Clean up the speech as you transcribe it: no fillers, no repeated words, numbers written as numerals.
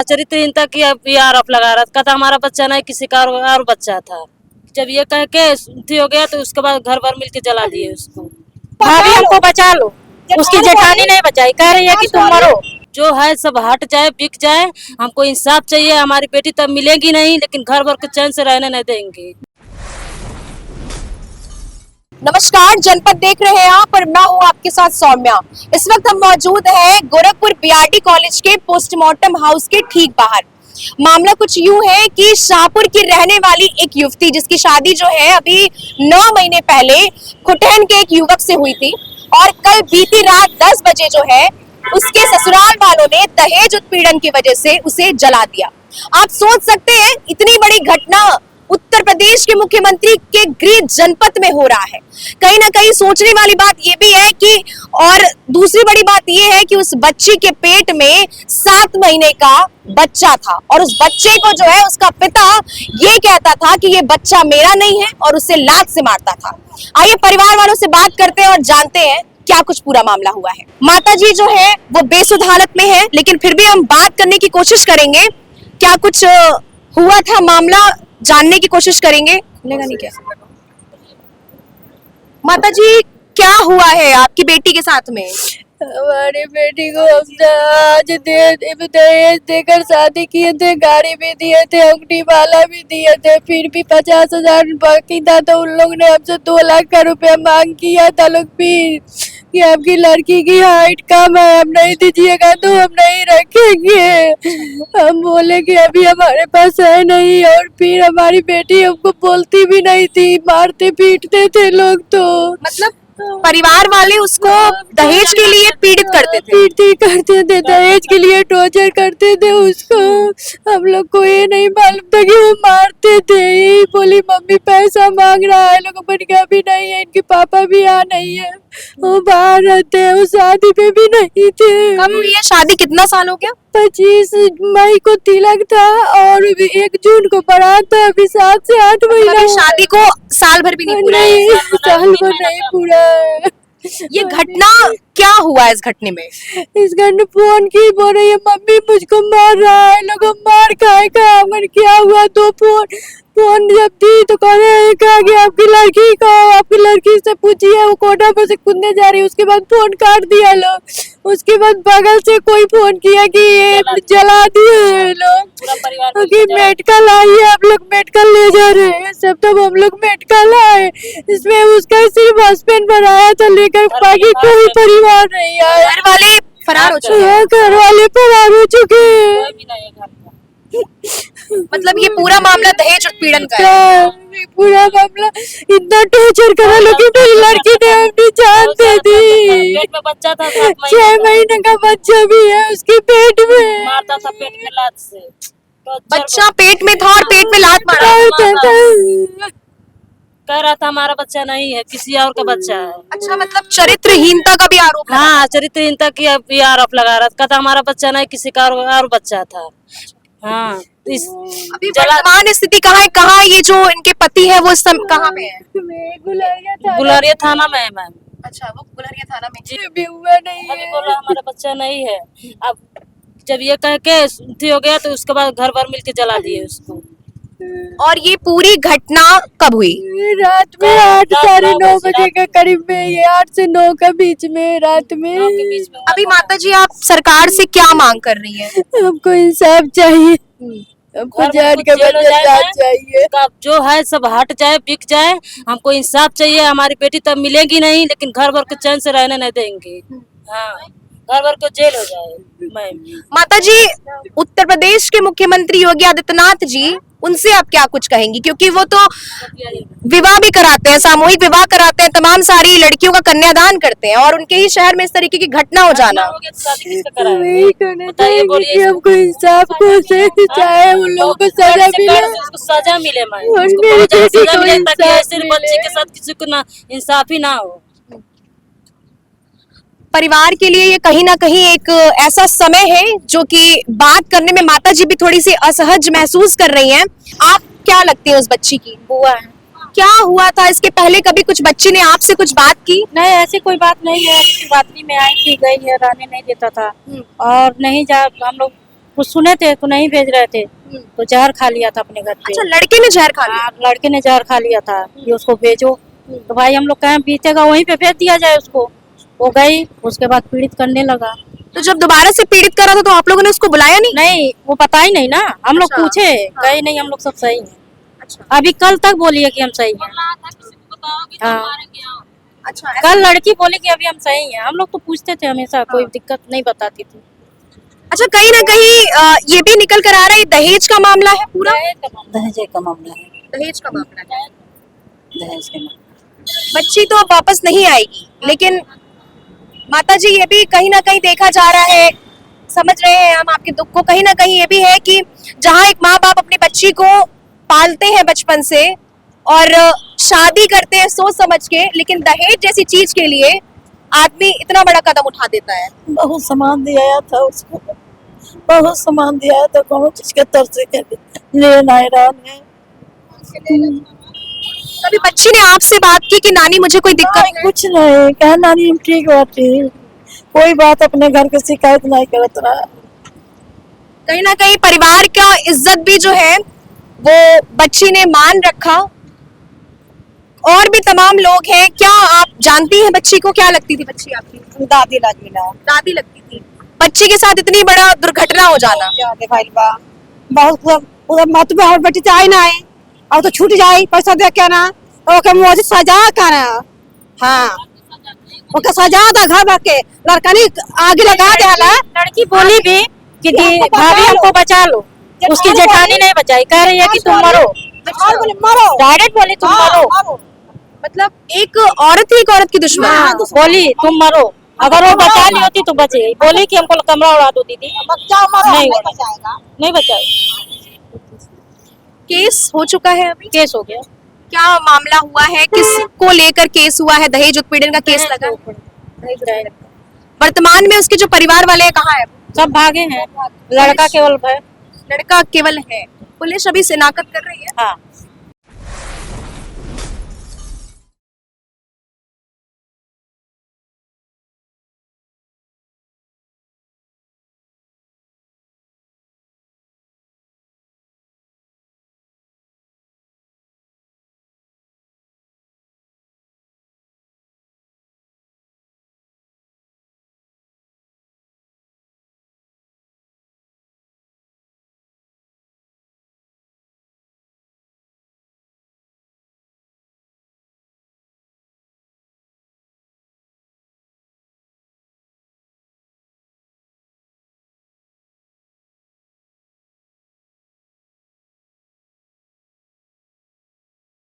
चरित्रहीनता की अब आरोप लगा रहा था, कहता हमारा बच्चा नहीं किसी का और बच्चा था। जब ये कह के हो गया तो उसके बाद घर भर मिलके जला दिए उसको। भाभी हमको बचा लो, उसकी जेठानी नहीं बचाई, कह रही है कि तुम मरो। जो है सब हट जाए, बिक जाए, हमको इंसाफ चाहिए। हमारी बेटी तब मिलेगी नहीं, लेकिन घर भर को चैन से रहने नहीं देंगे। नमस्कार, जनपद देख रहे हैं आप और मैं हूं आपके साथ सौम्या। इस वक्त हम मौजूद हैं गोरखपुर बीआरडी कॉलेज के पोस्टमार्टम हाउस के ठीक बाहर। मामला कुछ यूं है कि शाहपुर की रहने वाली एक युवती जिसकी शादी जो है अभी 9 महीने पहले खुटहन के एक युवक से हुई थी और कल बीती रात 10 बजे जो है उसके ससुराल वालों ने दहेज उत्पीड़न की वजह से उसे जला दिया। आप सोच सकते हैं इतनी बड़ी घटना उत्तर प्रदेश के मुख्यमंत्री के गृह जनपद में हो रहा है। कहीं ना कहीं सोचने वाली बात यह भी है कि और दूसरी बड़ी बात यह है कि उस बच्ची के पेट में 7 महीने का बच्चा था और उस बच्चे को जो है उसका पिता ये कहता था कि ये बच्चा मेरा नहीं है और उसे लात से मारता था। आइए परिवार वालों से बात करते हैं और जानते हैं क्या कुछ पूरा मामला हुआ है। माता जी जो है वो बेसुध हालत में है, लेकिन फिर भी हम बात करने की कोशिश करेंगे। क्या कुछ हुआ था मामला जानने की कोशिश करेंगे। खुलेगा नहीं क्या? माता जी क्या हुआ है आपकी बेटी के साथ में? हमारी बेटी को हम आज दहेज देकर शादी किए थे, गाड़ी भी दिए थे, अंगूठी वाला भी दिए थे, फिर भी 50,000 बाकी था तो उन लोग ने हमसे 2 लाख का रुपया मांग किया था लोग फिर कि आपकी लड़की की हाइट कम है, हम नहीं दीजिएगा तो हम नहीं रखेंगे। हम बोले कि अभी हमारे पास है नहीं और फिर हमारी बेटी हमको बोलती भी नहीं थी, मारते पीटते थे लोग। तो मतलब परिवार वाले उसको दहेज के लिए पीड़ित करते थे, दहेज के लिए टॉर्चर करते थे उसको। हम लोग को ये नहीं मालूम था कि वो मारते थे। यही बोली मम्मी पैसा मांग रहा है, लोगों पर क्या भी नहीं है, इनके पापा भी यहाँ नहीं है, वो बाहर रहते हैं, वो शादी पे भी नहीं थे। कब हुई है शादी? कितना साल हो गया? 25 मई को तिलक था और 1 जून को बारात था। अभी 7 से 8 महीना शादी को साल भर भी नहीं पूरा है। साल भर नहीं पूरा है। ये घटना क्या हुआ इस घटने में? इस घटने फोन की बोल रही है मम्मी मुझको मार रहा है, लोगों मार खाएगा। अगर क्या हुआ तो फोन जब दी तो कह रहे हैं कि आपकी लड़की को, आपकी लड़की से पूछिए, वो कोटा पर से कूदने जा रही है। उसके बाद फोन काट दिया लोग। उसके बाद बगल से कोई फोन किया कि ये जला दिए लोग कि मेडिकल आई है, आप लोग मेडिकल ले जा रहे हैं सब। तब हम लोग मेडिकल आए, इसमें उसका सिर्फ हस्बैंड बनाया था, लेकर बाकी कोई परिवार नहीं आया। घर वाले फरार हो चुके हैं। घर वाले फरार हो चुके हैं। मतलब ये पूरा मामला दहेज उत्पीड़न का है। पूरा मामला इतना टॉर्चर करा, लेकिन मेरी लड़की ने अपनी जान दे दी। पेट में बच्चा था, 6 महीने का बच्चा भी है उसके पेट में। मारता था पेट में लात से। बच्चा पेट में था और पेट में लात मारा। कह रहा था हमारा बच्चा नहीं है, किसी और का बच्चा है। अच्छा, मतलब चरित्रहीनता का भी आरोप लगा। हाँ, चरित्रहीनता की अब आरोप लगा रहा था, कहता हमारा बच्चा नहीं किसी का और बच्चा था। हाँ, अभी वर्तमान स्थिति कहाँ है? कहाँ ये जो इनके पति है वो कहाँ पे है? गुलरिया थाना में है मैम। अच्छा, वो गुलरिया थाना में। अभी हुआ नहीं अभी है। बोला हमारा बच्चा नहीं है। अब जब ये कह के हो गया तो उसके बाद घर भर मिलके जला दिए उसको। और ये पूरी घटना कब हुई? रात में 8 साढ़े 9 बजे के करीब में, ये 8 से 9 के बीच में रात में। अभी माता जी आप सरकार से क्या मांग कर रही हैं? हमको इंसाफ चाहिए, हमको जान का बदला चाहिए। जो है सब हट जाए, बिक जाए, हमको इंसाफ चाहिए। हमारी बेटी तब मिलेगी नहीं, लेकिन घर भर को चैन से रहने नहीं देंगे। हाँ, घर भर को जेल हो जाए मैम। माता जी, उत्तर प्रदेश के मुख्यमंत्री योगी आदित्यनाथ जी, उनसे आप क्या कुछ कहेंगी? क्योंकि वो तो विवाह भी कराते हैं, सामूहिक विवाह कराते हैं, तमाम सारी लड़कियों का कन्यादान करते हैं और उनके ही शहर में इस तरीके की घटना हो जाना। हमको इंसाफ को चाहे उन लोगों को सजा मिले, सजा मिले ताकि ऐसे बच्चे के साथ किसी को ना इंसाफी ना हो। परिवार के लिए ये कहीं ना कहीं एक ऐसा समय है जो कि बात करने में माता जी भी थोड़ी सी असहज महसूस कर रही हैं। आप क्या लगती है उस बच्ची की? बुआ है। क्या हुआ था इसके पहले? कभी कुछ बच्ची ने आपसे कुछ बात की? नहीं, ऐसी कोई बात नहीं है। बातनी में आई थी, गई है, रहने नहीं देता था और नहीं जा, हम लोग कुछ सुने थे तो नहीं भेज रहे थे, तो जहर खा लिया था अपने घर पे। अच्छा, लड़के ने जहर खा लिया। हाँ, लड़के ने जहर खा लिया था कि उसको भेजो, तो भाई हम लोग कहें बीतेगा वहीं पे भेज दिया जाए उसको। वो गई, उसके बाद पीड़ित करने लगा। तो जब दोबारा से पीड़ित करा था तो आप लोगों ने उसको बुलाया नहीं? नहीं, वो पता ही नहीं ना, हम लोग अच्छा। पूछे, कहे नहीं हम लोग सब सही हैं। अच्छा अभी कल तक बोली है कि हम सही हैं। हाँ, अच्छा कल लड़की बोली कि अभी हम सही हैं। हम लोग तो पूछते थे हमेशा, कोई दिक्कत नहीं बताती थी। अच्छा, कहीं ना कहीं ये भी निकल कर आ रहा है दहेज का मामला है पूरा। दहेज का मामला है। दहेज का मामला है। दहेज का मामला। बच्ची तो अब वापस नहीं आएगी, लेकिन माता जी ये भी कहीं ना कहीं देखा जा रहा है, समझ रहे हैं हम आपके दुख को। कहीं ना कहीं ये भी है कि जहाँ एक माँ बाप अपनी बच्ची को पालते हैं बचपन से और शादी करते हैं सोच समझ के, लेकिन दहेज जैसी चीज के लिए आदमी इतना बड़ा कदम उठा देता है। बहुत सामान दिया था उसको, बहुत सामान दिया था, कौन चीज के तरसे के ले नहीं रहा। कभी बच्ची ने आपसे बात की कि नानी मुझे कोई दिक्कत है? कुछ नहीं कहा, नानी हम ठीक बाटी, कोई बात अपने घर के शिकायत नहीं करत रहा। कहीं ना कहीं परिवार का इज्जत भी जो है वो बच्ची ने मान रखा। और भी तमाम लोग हैं। क्या आप जानती हैं बच्ची को? क्या लगती थी बच्ची आपकी? दादी लाजमी ना दादी लगती थी। बच्ची के साथ इतनी बड़ा दुर्घटना हो जाना। क्या दिखाई बा, बहुत उधर मत में और बेटी चाहे ना है, और तो छूट जाए पैसा दे के ना, ओके मुझे सजा करना। हाँ, ओके सजा दा घर के लड़का नहीं आगे लगा देला। लड़की बोली भी कि भाभी हमको बचा लो, उसकी जेठानी नहीं बचाई, कह रही है कि तुम मरो। मरो, डायरेक्ट बोली तुम मरो। मतलब एक औरत ही एक औरत की दुश्मन। हाँ, बोली तुम मरो, अगर वो बचा ली होती तो बच गई। बोली कि हमको कमरा उड़ा दो दीदी, नहीं बचाएगा, नहीं बचाएगा। केस हो चुका है अभी? केस हो गया। क्या मामला हुआ है? किसको लेकर केस हुआ है? दहेज उत्पीड़न का केस लगा है? वर्तमान में उसके जो परिवार वाले हैं कहाँ है? सब भागे हैं, लड़का केवल है। लड़का केवल है। पुलिस अभी शिनाख्त कर रही है। हाँ,